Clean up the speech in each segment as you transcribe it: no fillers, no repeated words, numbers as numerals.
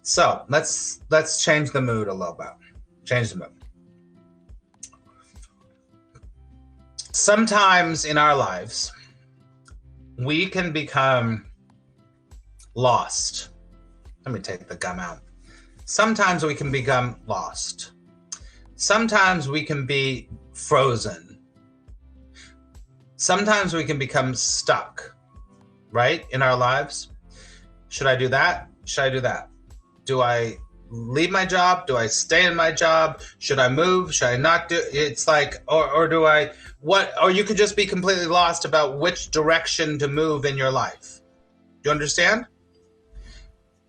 So let's change the mood a little bit. Change the mood. Sometimes in our lives, we can become lost. Let me take the gum out. Sometimes we can become lost. Sometimes we can be frozen. Sometimes we can become stuck, right, in our lives. Should I do that? Should I do that? Do I leave my job? Do I stay in my job? Should I move? Should I not do? It's like, or do I, what, or you could just be completely lost about which direction to move in your life. Do you understand?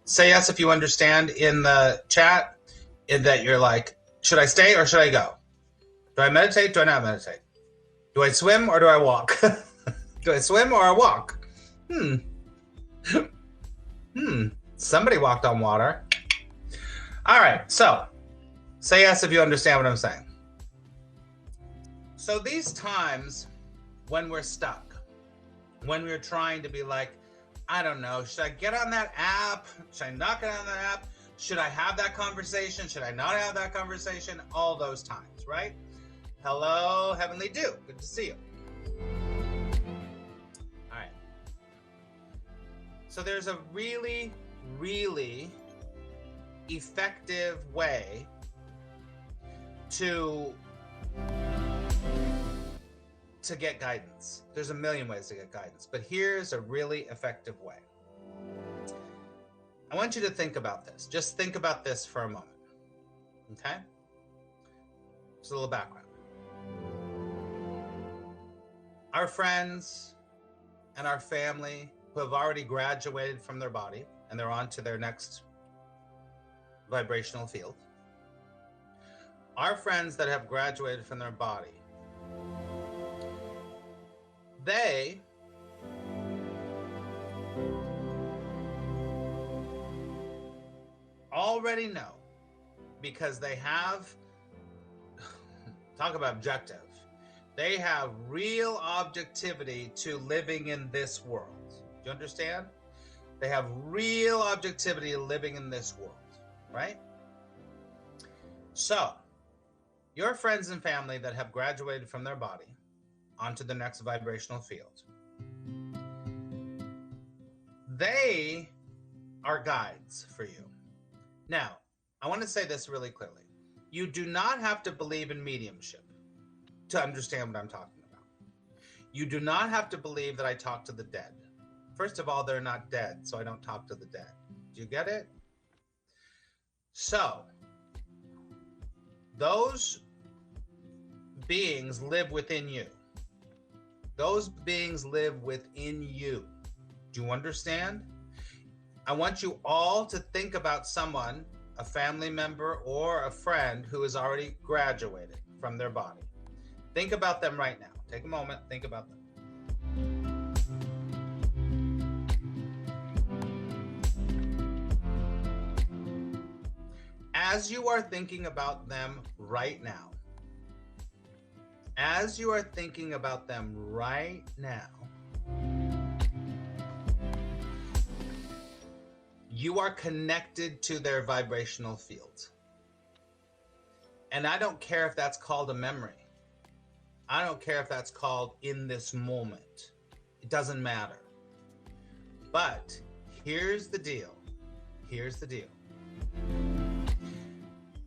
Say yes if you understand in the chat, in that you're like, should I stay or should I go? Do I meditate? Do I not meditate? Do I swim or do I walk? Do I swim or I walk? Somebody walked on water. All right, so say yes if you understand what I'm saying. So these times when we're stuck, when we're trying to be like, I don't know, should I get on that app? Should I not get on that app? Should I have that conversation? Should I not have that conversation? All those times, right? Hello, Heavenly Dew. Good to see you. All right. So there's a really, really effective way to get guidance. There's a million ways to get guidance, but here's a really effective way. I want you to think about this. Just think about this for a moment. Okay? Just a little background. Our friends and our family who have already graduated from their body and they're on to their next vibrational field. Our friends that have graduated from their body, they already know, because they have, talk about objective, they have real objectivity to living in this world. Do you understand? They have real objectivity to living in this world, right? So, your friends and family that have graduated from their body onto the next vibrational field, they are guides for you. Now, I want to say this really clearly. You do not have to believe in mediumship to understand what I'm talking about. You do not have to believe that I talk to the dead. First of all, they're not dead, so I don't talk to the dead. Do you get it? So, those beings live within you. Those beings live within you. Do you understand? I want you all to think about someone, a family member or a friend who has already graduated from their body. Think about them right now. Take a moment, think about them. As you are thinking about them right now, you are connected to their vibrational field. And I don't care if that's called a memory. I don't care if that's called in this moment. It doesn't matter. But here's the deal.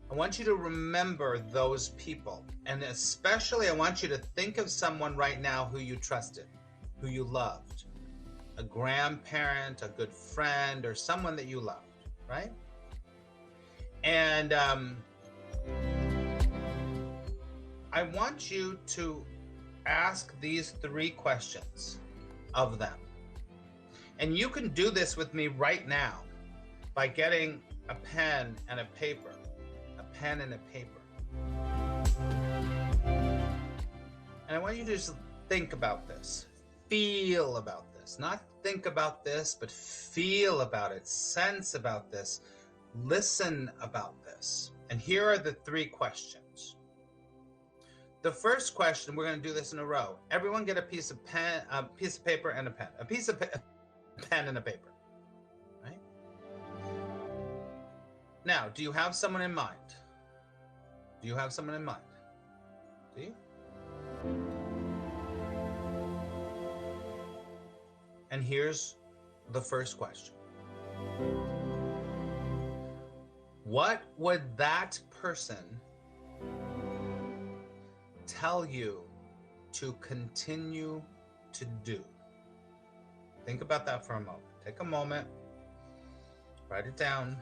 I want you to remember those people. And especially I want you to think of someone right now who you trusted, who you loved. A grandparent, a good friend, or someone that you loved, right? And I want you to ask these 3 questions of them. And you can do this with me right now by getting a pen and a paper. And I want you to just think about this, feel about this, not think about this, but feel about it, sense about this, listen about this. And here are the 3 questions. The first question, we're going to do this in a row. Everyone get a piece of paper and a pen. A piece of pen and a paper. Right? Now, do you have someone in mind? Do you have someone in mind? Do you? And here's the first question. What would that person tell you to continue to do? Think about that for a moment. Take a moment, write it down.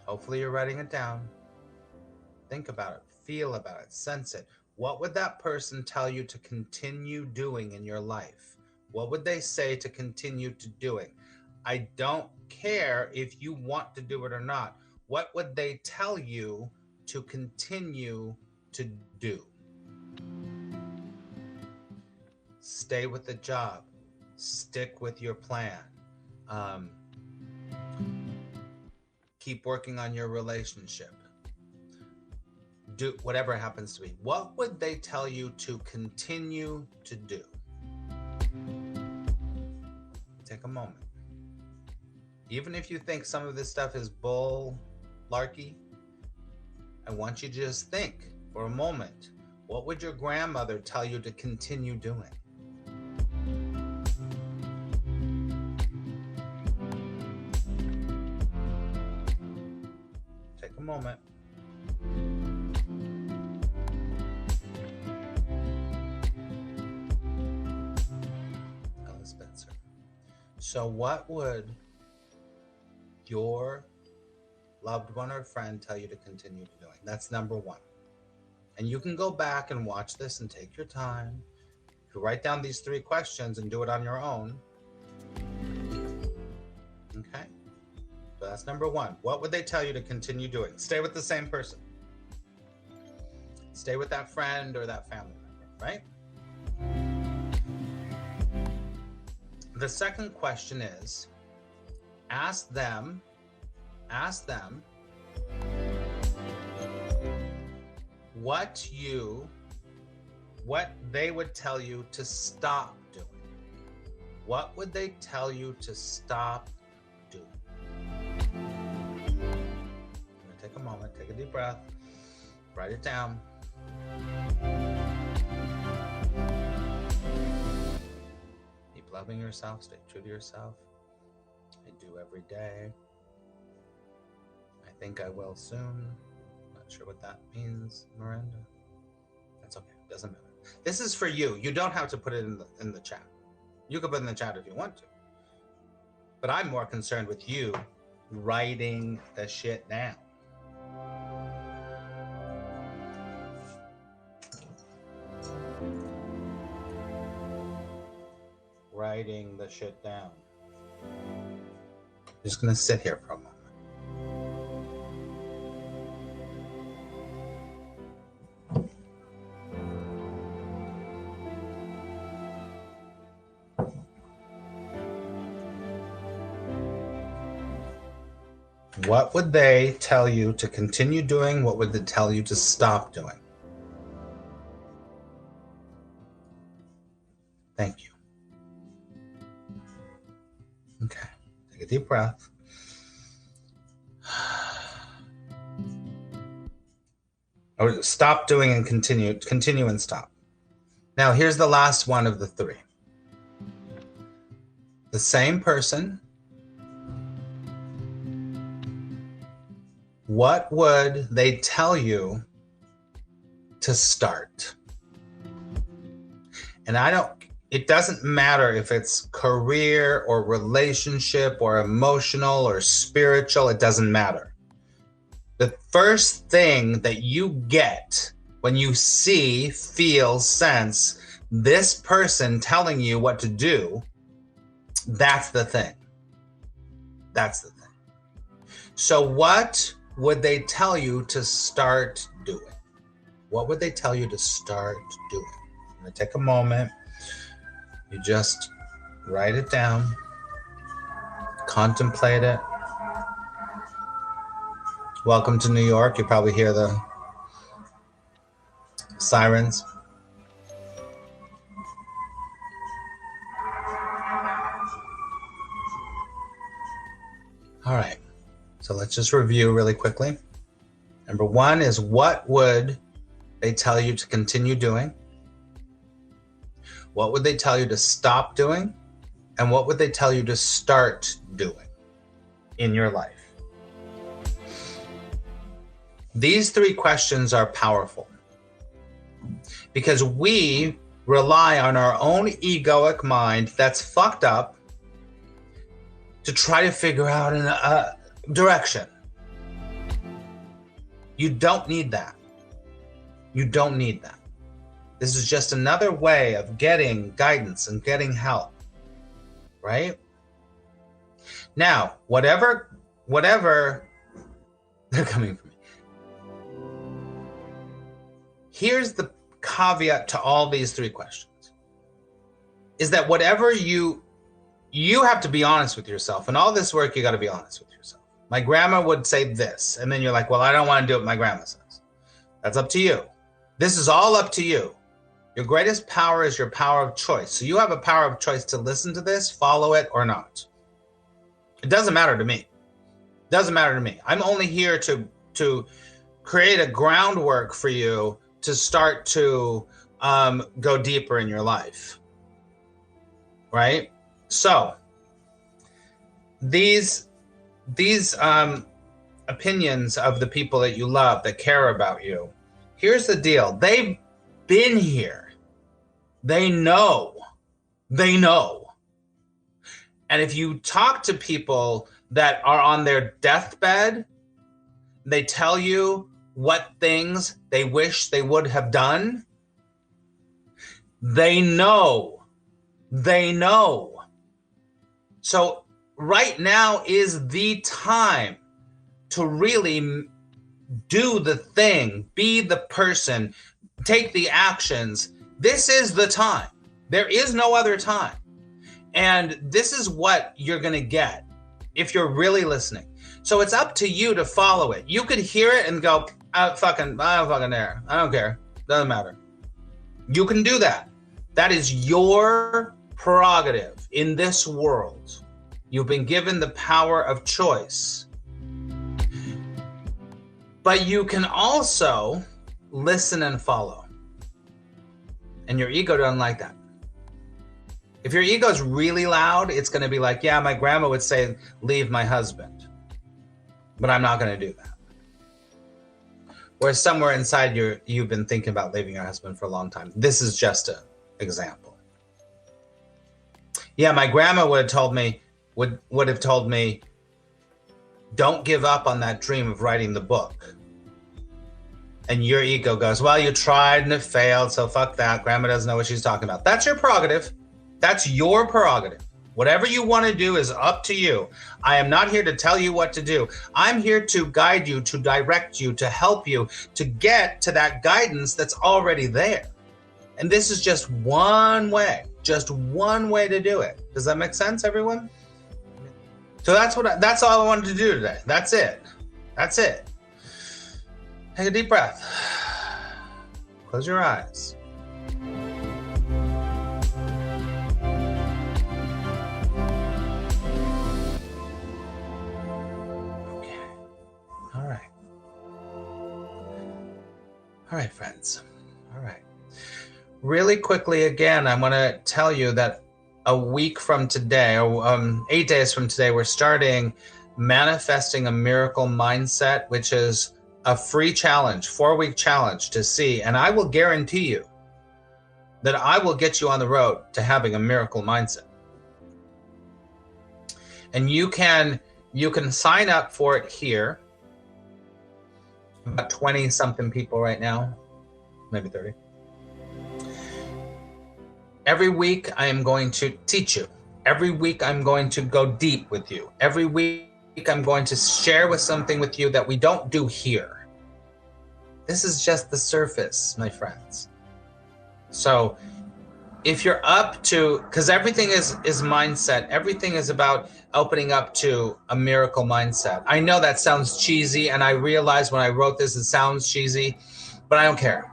Hopefully you're writing it down. Think about it, feel about it, sense it. What would that person tell you to continue doing in your life? What would they say to continue to doing? I don't care if you want to do it or not. What would they tell you to continue to do? Stay with the job. Stick with your plan. Keep working on your relationship. Do whatever it happens to be. What would they tell you to continue to do? Take a moment. Even if you think some of this stuff is bull-larky, I want you to just think for a moment. What would your grandmother tell you to continue doing? Take a moment. Spencer. So what would your loved one or friend tell you to continue doing? That's number one. And you can go back and watch this and take your time. You can write down these 3 questions and do it on your own. Okay? So that's number one. What would they tell you to continue doing? Stay with the same person. Stay with that friend or that family member, right? The second question is, ask them what they would tell you to stop doing. What would they tell you to stop doing? I'm gonna take a moment, take a deep breath, write it down. Keep loving yourself, stay true to yourself. I do every day. I think I will soon. Not sure what that means, Miranda. That's okay, doesn't matter. This is for you. You don't have to put it in the chat. You can put it in the chat if you want to. But I'm more concerned with you writing the shit down. Writing the shit down. I'm just gonna sit here for a moment. What would they tell you to continue doing? What would they tell you to stop doing? Thank you. Okay, take a deep breath. Or stop doing and continue and stop. Now here's the last one of the 3. The same person. What would they tell you to start? And it doesn't matter if it's career or relationship or emotional or spiritual, it doesn't matter. The first thing that you get when you see, feel, sense this person telling you what to do, that's the thing. That's the thing. So what would they tell you to start doing? What would they tell you to start doing? I'm going to take a moment. You just write it down, contemplate it. Welcome to New York. You probably hear the sirens. All right. So let's just review really quickly. Number one is, what would they tell you to continue doing? What would they tell you to stop doing? And what would they tell you to start doing in your life? These three questions are powerful because we rely on our own egoic mind that's fucked up to try to figure out a direction. You don't need that. You don't need that. This is just another way of getting guidance and getting help, right? Now, whatever they're coming for me. Here's the caveat to all these three questions, is that whatever you have to be honest with yourself. In all this work, you got to be honest with yourself. My grandma would say this, and then you're like, well, I don't want to do what my grandma says. That's up to you. This is all up to you. Your greatest power is your power of choice. So you have a power of choice to listen to this, follow it, or not. It doesn't matter to me. It doesn't matter to me. I'm only here to create a groundwork for you to start to go deeper in your life, right? So these opinions of the people that you love, that care about you, here's the deal. They've been here. They know. And if you talk to people that are on their deathbed, they tell you what things they wish they would have done. They know. So right now is the time to really do the thing, be the person, take the actions. This is the time. There is no other time. And this is what you're going to get if you're really listening. So it's up to you to follow it. You could hear it and go, I don't fucking care. I don't care. Doesn't matter. You can do that. That is your prerogative in this world. You've been given the power of choice. But you can also listen and follow. And your ego doesn't like that. If your ego is really loud, it's going to be like, yeah, my grandma would say, leave my husband. But I'm not going to do that. Whereas somewhere inside you've been thinking about leaving your husband for a long time. This is just an example. Yeah, my grandma would have told me, don't give up on that dream of writing the book. And your ego goes, well, you tried and it failed, so fuck that. Grandma doesn't know what she's talking about. That's your prerogative. That's your prerogative. Whatever you want to do is up to you. I am not here to tell you what to do. I'm here to guide you, to direct you, to help you, to get to that guidance that's already there. And this is just one way to do it. Does that make sense, everyone? So that's all I wanted to do today. That's it. Take a deep breath. Close your eyes. Okay. All right, friends. All right. Really quickly, again, I want to tell you that a week from today, or 8 days from today, we're starting Manifesting a Miracle Mindset, which is a free challenge, 4-week challenge to see. And I will guarantee you that I will get you on the road to having a miracle mindset. And you can sign up for it here. About 20 something people right now, maybe 30. Every week I am going to teach you. Every week I'm going to go deep with you. Every week I'm going to share something with you that we don't do here. This is just the surface, my friends. So if you're up to, because everything is mindset, everything is about opening up to a miracle mindset. I know that sounds cheesy, and I realized when I wrote this, it sounds cheesy, but I don't care.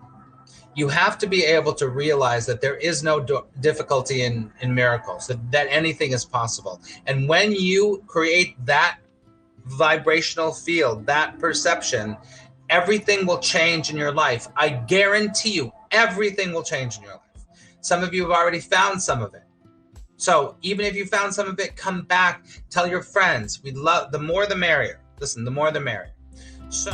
You have to be able to realize that there is no difficulty in miracles, that anything is possible. And when you create that vibrational field, that perception, everything will change in your life. I guarantee you, everything will change in your life. Some of you have already found some of it. So even if you found some of it, come back, tell your friends. We love, the more the merrier. Listen, the more the merrier. So